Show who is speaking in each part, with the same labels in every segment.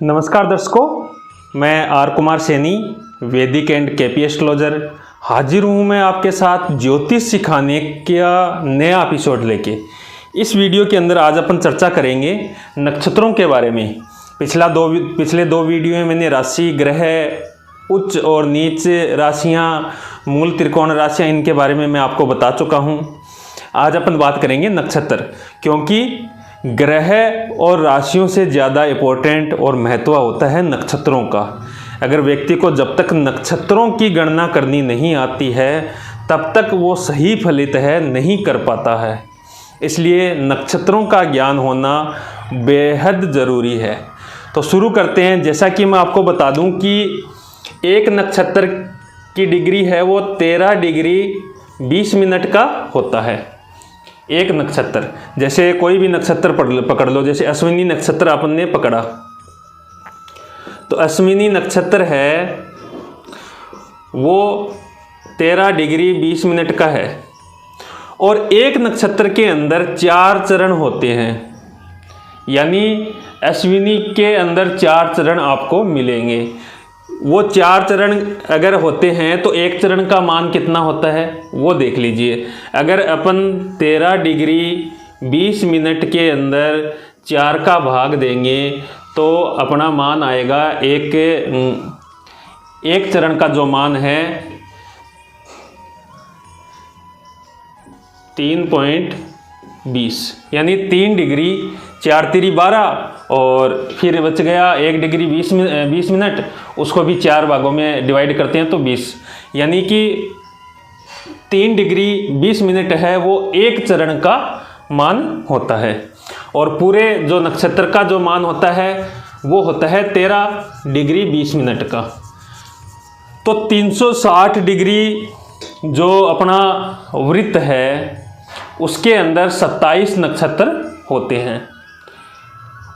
Speaker 1: नमस्कार दर्शकों, मैं आर कुमार सैनी, वैदिक एंड केपी एस्ट्रोलॉजर हाजिर हूँ मैं आपके साथ ज्योतिष सिखाने का नया एपिसोड लेके। इस वीडियो के अंदर आज अपन चर्चा करेंगे नक्षत्रों के बारे में। पिछले दो वीडियो में मैंने राशि, ग्रह, उच्च और नीच राशियाँ, मूल त्रिकोण राशियाँ, इनके बारे में मैं आपको बता चुका हूँ। आज अपन बात करेंगे नक्षत्र, क्योंकि ग्रह और राशियों से ज़्यादा इम्पोर्टेंट और महत्व होता है नक्षत्रों का। अगर व्यक्ति को जब तक नक्षत्रों की गणना करनी नहीं आती है तब तक वो सही फलित है नहीं कर पाता है। इसलिए नक्षत्रों का ज्ञान होना बेहद ज़रूरी है। तो शुरू करते हैं। जैसा कि मैं आपको बता दूं कि एक नक्षत्र की डिग्री है वो 13 डिग्री 20 मिनट का होता है। एक नक्षत्र, जैसे कोई भी नक्षत्र पकड़ लो, जैसे अश्विनी नक्षत्र अपन ने पकड़ा, तो अश्विनी नक्षत्र है वो 13 डिग्री 20 मिनट का है। और एक नक्षत्र के अंदर 4 चरण होते हैं, यानी अश्विनी के अंदर 4 चरण आपको मिलेंगे। वो 4 चरण अगर होते हैं तो एक चरण का मान कितना होता है वो देख लीजिए। अगर अपन 13 डिग्री 20 मिनट के अंदर 4 का भाग देंगे तो अपना मान आएगा एक चरण का जो मान है 3.20, यानी 3 डिग्री 4 तिरी 12 और फिर बच गया 1 डिग्री 20 मिनट, उसको भी 4 भागों में डिवाइड करते हैं तो 20, यानी कि 3 डिग्री 20 मिनट है वो एक चरण का मान होता है। और पूरे जो नक्षत्र का जो मान होता है वो होता है 13 डिग्री 20 मिनट का। तो 360 डिग्री जो अपना वृत्त है उसके अंदर 27 नक्षत्र होते हैं।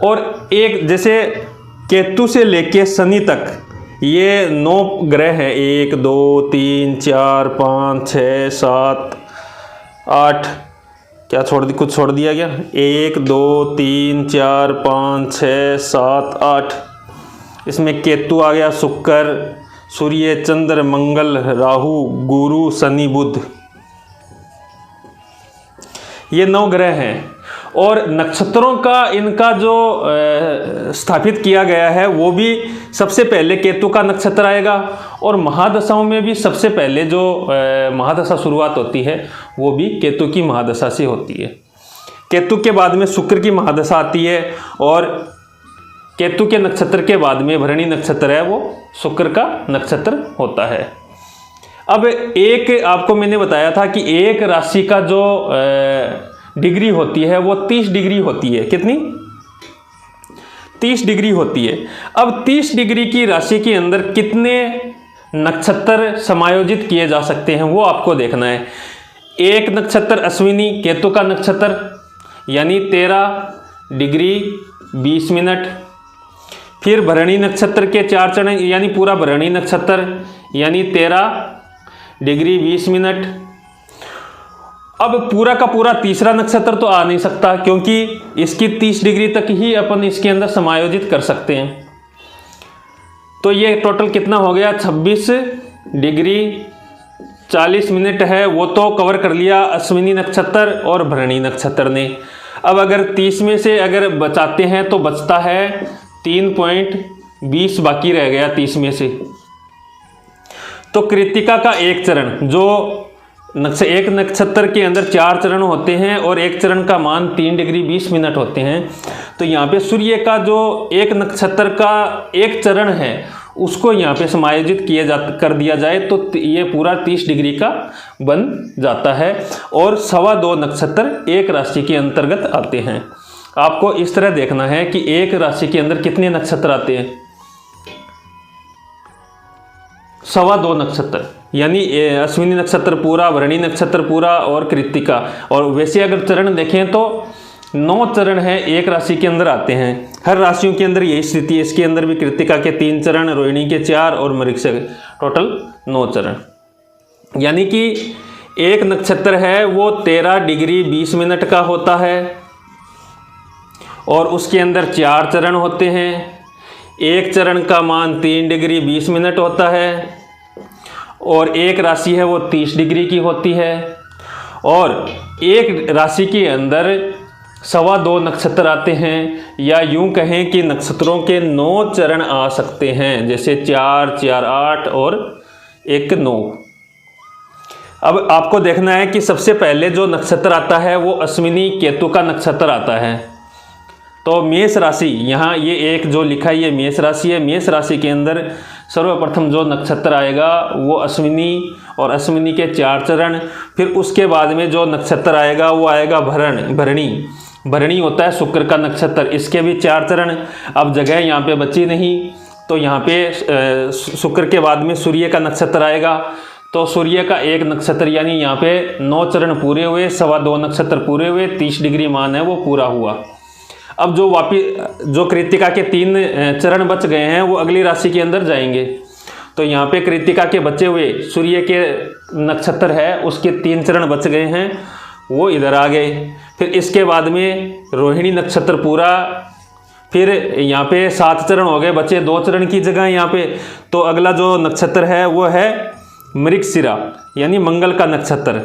Speaker 1: और एक जैसे केतु से लेके शनि तक ये 9 ग्रह हैं। 1 2 3 4 5 6 7 8, क्या कुछ छोड़ दिया गया? 1 2 3 4 5 6 7 8, इसमें केतु आ गया, शुक्र, सूर्य, चंद्र, मंगल, राहु, गुरु, शनि, बुध, ये 9 ग्रह हैं। और नक्षत्रों का इनका जो स्थापित किया गया है वो भी सबसे पहले केतु का नक्षत्र आएगा। और महादशाओं में भी सबसे पहले जो महादशा शुरुआत होती है वो भी केतु की महादशा से होती है। केतु के बाद में शुक्र की महादशा आती है और केतु के नक्षत्र के बाद में भरणी नक्षत्र है वो शुक्र का नक्षत्र होता है। अब एक आपको मैंने बताया था कि एक राशि का जो डिग्री होती है वो 30 डिग्री होती है। कितनी? 30 डिग्री होती है। अब 30 डिग्री की राशि के अंदर कितने नक्षत्र समायोजित किए जा सकते हैं वो आपको देखना है। एक नक्षत्र अश्विनी केतु का नक्षत्र, यानी 13 डिग्री 20 मिनट। फिर भरणी नक्षत्र के 4 चरण, यानी पूरा भरणी नक्षत्र, यानी 13 डिग्री 20 मिनट। अब पूरा का पूरा तीसरा नक्षत्र तो आ नहीं सकता, क्योंकि इसकी 30 डिग्री तक ही अपन इसके अंदर समायोजित कर सकते हैं। तो ये टोटल कितना हो गया? 26 डिग्री 40 मिनट है, वो तो कवर कर लिया अश्विनी नक्षत्र और भरणी नक्षत्र ने। अब अगर 30 में से अगर बचाते हैं तो बचता है 3.20 बाकी रह गया 30 में से। तो कृत्तिका का एक चरण, जो एक नक्षत्र के अंदर 4 चरण होते हैं और एक चरण का मान 3 डिग्री 20 मिनट होते हैं। तो यहाँ पे सूर्य का जो एक नक्षत्र का एक चरण है उसको यहाँ पे समायोजित कर दिया जाए तो ये पूरा 30 डिग्री का बन जाता है। और 2.25 नक्षत्र एक राशि के अंतर्गत आते हैं। आपको इस तरह देखना है कि एक राशि के अंदर कितने नक्षत्र आते हैं? 2.25 नक्षत्र, यानी अश्विनी नक्षत्र पूरा, भरणी नक्षत्र पूरा और कृत्तिका। और वैसे अगर चरण देखें तो 9 चरण हैं एक राशि के अंदर आते हैं। हर राशियों के अंदर यही स्थिति है। इसके अंदर भी कृत्तिका के 3 चरण, रोहिणी के 4 और मृगशिरा टोटल 9 चरण। यानी कि एक नक्षत्र है वो 13 डिग्री 20 मिनट का होता है और उसके अंदर 4 चरण होते हैं। एक चरण का मान 3 डिग्री 20 मिनट होता है और एक राशि है वो 30 डिग्री की होती है। और एक राशि के अंदर 2.25 नक्षत्र आते हैं, या यूं कहें कि नक्षत्रों के 9 चरण आ सकते हैं, जैसे 4, 4, 8 और 1, 9। अब आपको देखना है कि सबसे पहले जो नक्षत्र आता है वो अश्विनी केतु का नक्षत्र आता है। तो मेष राशि, यहाँ ये एक जो लिखा है ये मेष राशि है। मेष राशि के अंदर सर्वप्रथम जो नक्षत्र आएगा वो अश्विनी, और अश्विनी के 4 चरण। फिर उसके बाद में जो नक्षत्र आएगा वो आएगा भरणी। भरणी होता है शुक्र का नक्षत्र, इसके भी 4 चरण। अब जगह यहाँ पे बची नहीं, तो यहाँ पे शुक्र के बाद में सूर्य का नक्षत्र आएगा। तो सूर्य का एक नक्षत्र, यानी यहाँ पे 9 चरण पूरे हुए, 2.25 नक्षत्र पूरे हुए, 30 डिग्री मान है वो पूरा हुआ। अब जो कृत्तिका के 3 चरण बच गए हैं वो अगली राशि के अंदर जाएंगे। तो यहाँ पे कृत्तिका के बचे हुए सूर्य के नक्षत्र है उसके 3 चरण बच गए हैं, वो इधर आ गए। फिर इसके बाद में रोहिणी नक्षत्र पूरा, फिर यहाँ पे 7 चरण हो गए, बचे 2 चरण की जगह यहाँ पे। तो अगला जो नक्षत्र है वो है मृगशिरा, यानी मंगल का नक्षत्र।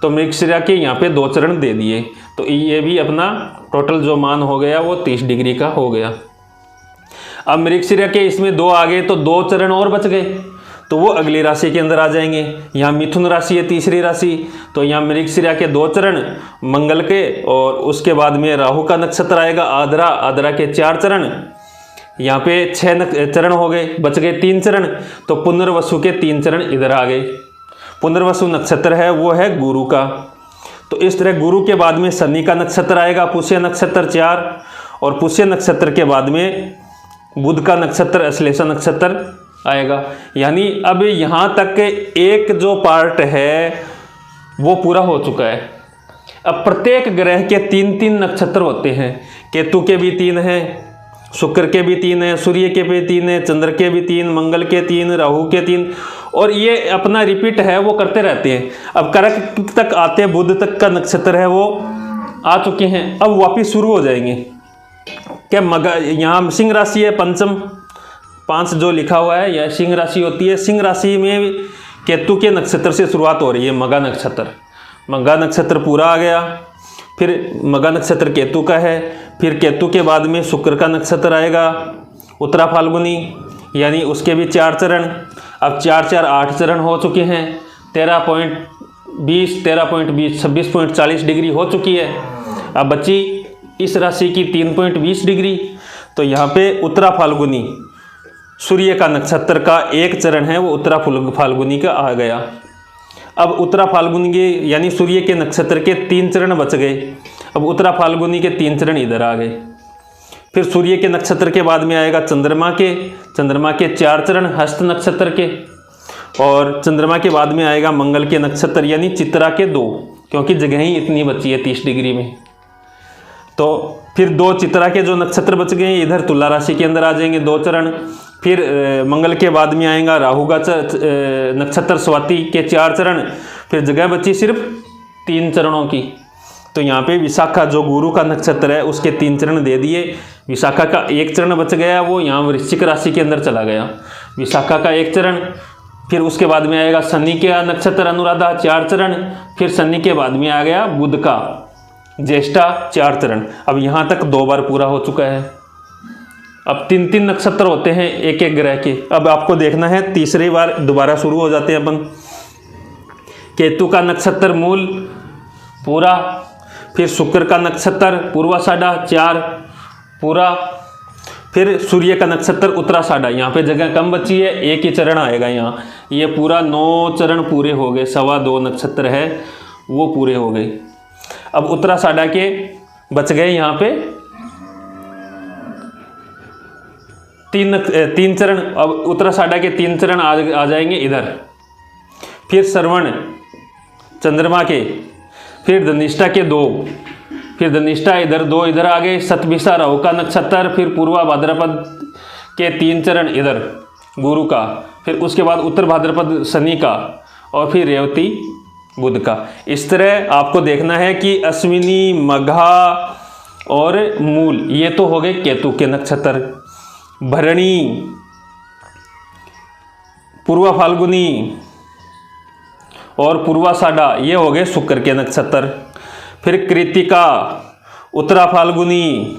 Speaker 1: तो मृगशिरा के यहाँ पे 2 चरण दे दिए, तो ये भी अपना टोटल जो मान हो गया वो 30 डिग्री का हो गया। अब मृगशिरा के इसमें 2 आ गए, तो 2 चरण और बच गए, तो वो अगली राशि के अंदर आ जाएंगे। यहाँ मिथुन राशि है तीसरी राशि, तो यहाँ मृगशिरा के 2 चरण मंगल के, और उसके बाद में राहु का नक्षत्र आएगा आद्रा। आद्रा के 4 चरण, यहाँ पे 6 चरण हो गए, बच गए 3 चरण। तो पुनर्वसु के 3 चरण इधर आ गए। पुनर्वसु नक्षत्र है वो है गुरु का। तो इस तरह गुरु के बाद में शनि का नक्षत्र आएगा, पुष्य नक्षत्र 4, और पुष्य नक्षत्र के बाद में बुध का नक्षत्र अश्लेषा नक्षत्र आएगा। यानी अब यहाँ तक एक जो पार्ट है वो पूरा हो चुका है। अब प्रत्येक ग्रह के 3-3 नक्षत्र होते हैं। केतु के भी 3 हैं, शुक्र के भी 3 हैं, सूर्य के भी 3 हैं, चंद्र के भी 3, मंगल के 3, राहु के 3, और ये अपना रिपीट है वो करते रहते हैं। अब कर्क तक आते बुध तक का नक्षत्र है वो आ चुके हैं, अब वापिस शुरू हो जाएंगे। क्या यहाँ सिंह राशि है पंचम, 5 जो लिखा हुआ है यह सिंह राशि होती है। सिंह राशि में केतु के नक्षत्र से शुरुआत हो रही है, मघा नक्षत्र। मघा नक्षत्र पूरा आ गया, फिर मघा नक्षत्र केतु का है। फिर केतु के बाद में शुक्र का नक्षत्र आएगा उत्तरा फाल्गुनी, यानी उसके भी 4 चरण। अब 4, 4, 8 चरण हो चुके हैं। 13.20, 13.20, 26.40 डिग्री हो चुकी है। अब बची इस राशि की 3.20 डिग्री। तो यहाँ पे उत्तरा फाल्गुनी सूर्य का नक्षत्र का 1 चरण है वो उत्तरा फाल्गुनी का आ गया। अब उत्तरा फाल्गुनी के यानी सूर्य के नक्षत्र के 3 चरण बच गए। अब उत्तरा फाल्गुनी के 3 चरण इधर आ गए। फिर सूर्य के नक्षत्र के बाद में आएगा चंद्रमा के 4 चरण हस्त नक्षत्र के, और चंद्रमा के बाद में आएगा मंगल के नक्षत्र यानी चित्रा के 2, क्योंकि जगह ही इतनी बची है 30 डिग्री में। तो फिर 2 चित्रा के जो नक्षत्र बच गए इधर तुला राशि के अंदर आ जाएंगे 2 चरण। फिर मंगल के बाद में आएगा राहु का नक्षत्र स्वाति के 4 चरण। फिर जगह बची सिर्फ 3 चरणों की। तो यहाँ पे विशाखा जो गुरु का नक्षत्र है उसके 3 चरण दे दिए। विशाखा का 1 चरण बच गया, वो यहाँ वृश्चिक राशि के अंदर चला गया। विशाखा का 1 चरण। फिर उसके बाद में आएगा शनि का नक्षत्र अनुराधा 4 चरण। फिर शनि के बाद में आ गया बुध का ज्येष्ठा 4 चरण। अब यहाँ तक 2 बार पूरा हो चुका है। अब 3-3 नक्षत्र होते हैं एक एक ग्रह के। अब आपको देखना है तीसरी बार दोबारा शुरू हो जाते हैं अपन। केतु का नक्षत्र मूल पूरा, फिर शुक्र का नक्षत्र पूर्वाषाढ़ा 4 पूरा, फिर सूर्य का नक्षत्र उत्तराषाढ़ा। यहाँ पे जगह कम बची है, 1 ही चरण आएगा यहाँ। ये पूरा 9 चरण पूरे हो गए, 2.25 नक्षत्र है वो पूरे हो गए। अब उत्तराषाढ़ा के बच गए यहाँ पे 3 चरण। अब उत्तराषाढ़ा के 3 चरण आ जाएंगे इधर। फिर श्रवण चंद्रमा के, फिर धनिष्ठा के 2, फिर धनिष्ठा इधर 2 इधर आ गए। शतभिषा राहु का नक्षत्र, फिर पूर्वा भाद्रपद के 3 चरण इधर गुरु का, फिर उसके बाद उत्तर भाद्रपद शनि का, और फिर रेवती बुध का। इस तरह आपको देखना है कि अश्विनी मघा और मूल ये तो हो गए केतु के नक्षत्र। भरणी, पूर्वा फाल्गुनी और पूर्वाषाढ़ा, ये हो गए शुक्र के नक्षत्र। फिर कृतिका, उत्तरा फाल्गुनी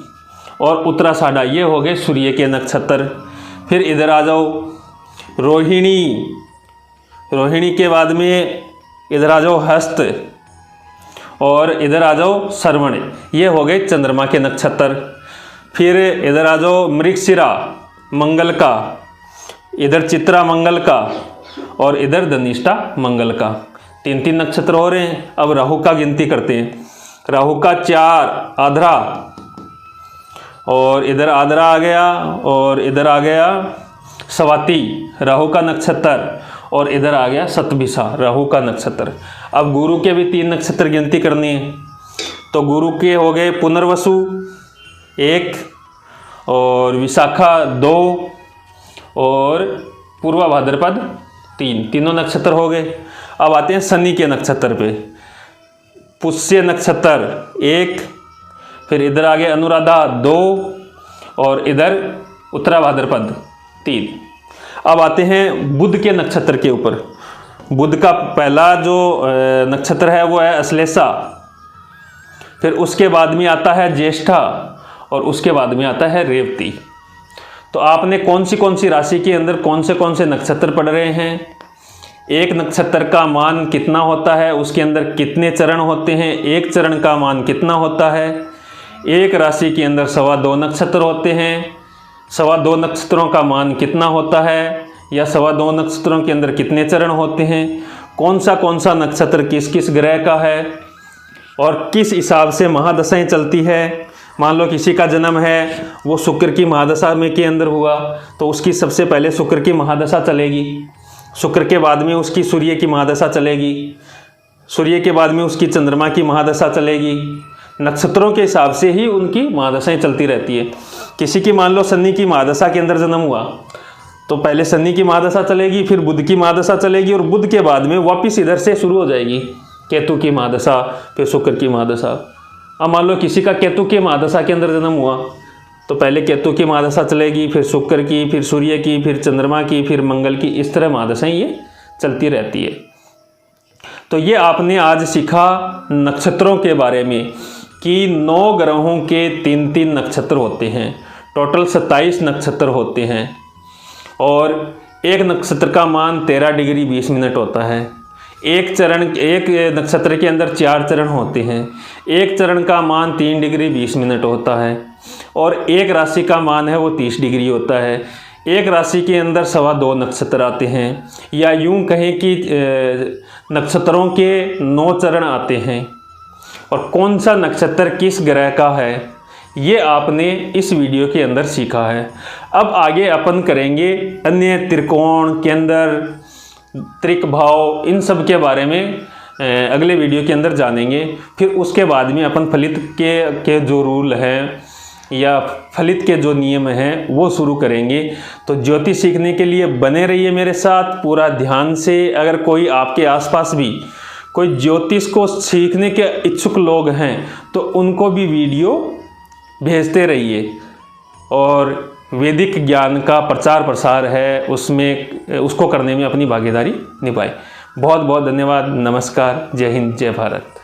Speaker 1: और उत्तराषाढ़ा, ये हो गए सूर्य के नक्षत्र। फिर इधर आ जाओ रोहिणी, रोहिणी के बाद में इधर आ जाओ हस्त और इधर आ जाओ श्रवण, ये हो गए चंद्रमा के नक्षत्र। फिर इधर आ जाओ मृगशिरा मंगल का, इधर चित्रा मंगल का और इधर धनिष्ठा मंगल का। 3 नक्षत्र हो रहे हैं। अब राहु का गिनती करते हैं। राहु का 4 आद्रा और इधर आद्रा आ गया और इधर आ गया स्वाति राहु का नक्षत्र और इधर आ गया सतभिषा राहु का नक्षत्र। अब गुरु के भी 3 नक्षत्र गिनती करनी है। तो गुरु के हो गए पुनर्वसु 1 और विशाखा 2 और पूर्वा भाद्रपद 3, तीनों नक्षत्र हो गए। अब आते हैं शनि के नक्षत्र पे। पुष्य नक्षत्र 1, फिर इधर आ गए अनुराधा 2 और इधर उत्तरा भाद्रपद 3। अब आते हैं बुध के नक्षत्र के ऊपर। बुध का पहला जो नक्षत्र है वो है अश्लेषा, फिर उसके बाद में आता है ज्येष्ठा और उसके बाद में आता है रेवती। तो आपने कौन सी राशि के अंदर कौन से नक्षत्र पढ़ रहे हैं, एक नक्षत्र का मान कितना होता है, उसके अंदर कितने चरण होते हैं, एक चरण का मान कितना होता है, एक राशि के अंदर 2.25 नक्षत्र होते हैं, 2.25 नक्षत्रों का मान कितना होता है या 2.25 नक्षत्रों के अंदर कितने चरण होते हैं, कौन सा नक्षत्र किस किस ग्रह का है और किस हिसाब से महादशाएं चलती है। मान लो किसी का जन्म है वो शुक्र की महादशा में के अंदर हुआ तो उसकी सबसे पहले शुक्र की महादशा चलेगी, शुक्र के बाद में उसकी सूर्य की महादशा चलेगी, सूर्य के बाद में उसकी चंद्रमा की महादशा चलेगी। नक्षत्रों के हिसाब से ही उनकी महादशाएं चलती रहती है। किसी की मान लो शनि की महादशा के अंदर जन्म हुआ तो पहले शनि की महादशा चलेगी, फिर बुध की महादशा चलेगी और बुध के बाद में वापस इधर से शुरू हो जाएगी केतु की महादशा, फिर शुक्र की महादशा। अब मान लो किसी का केतु की महादशा के अंदर जन्म हुआ तो पहले केतु की महादशा चलेगी, फिर शुक्र की, फिर सूर्य की, फिर चंद्रमा की, फिर मंगल की, इस तरह महादशाएं ये चलती रहती है। तो ये आपने आज सीखा नक्षत्रों के बारे में कि 9 ग्रहों के 3 नक्षत्र होते हैं, टोटल 27 नक्षत्र होते हैं और एक नक्षत्र का मान 13 डिग्री 20 मिनट होता है। एक नक्षत्र के अंदर 4 चरण होते हैं, एक चरण का मान 3 डिग्री 20 मिनट होता है और एक राशि का मान है वो 30 डिग्री होता है। एक राशि के अंदर 2.25 नक्षत्र आते हैं या यूं कहें कि नक्षत्रों के 9 चरण आते हैं और कौन सा नक्षत्र किस ग्रह का है ये आपने इस वीडियो के अंदर सीखा है। अब आगे अपन करेंगे अन्य त्रिकोण, केंद्र, त्रिक भाव, इन सब के बारे में अगले वीडियो के अंदर जानेंगे। फिर उसके बाद में अपन फलित के जो रूल हैं या फलित के जो नियम हैं वो शुरू करेंगे। तो ज्योतिष सीखने के लिए बने रहिए मेरे साथ पूरा ध्यान से। अगर कोई आपके आसपास भी कोई ज्योतिष को सीखने के इच्छुक लोग हैं तो उनको भी वीडियो भेजते रहिए और वैदिक ज्ञान का प्रचार प्रसार है उसमें उसको करने में अपनी भागीदारी निभाएं। बहुत बहुत धन्यवाद। नमस्कार। जय हिंद, जय भारत।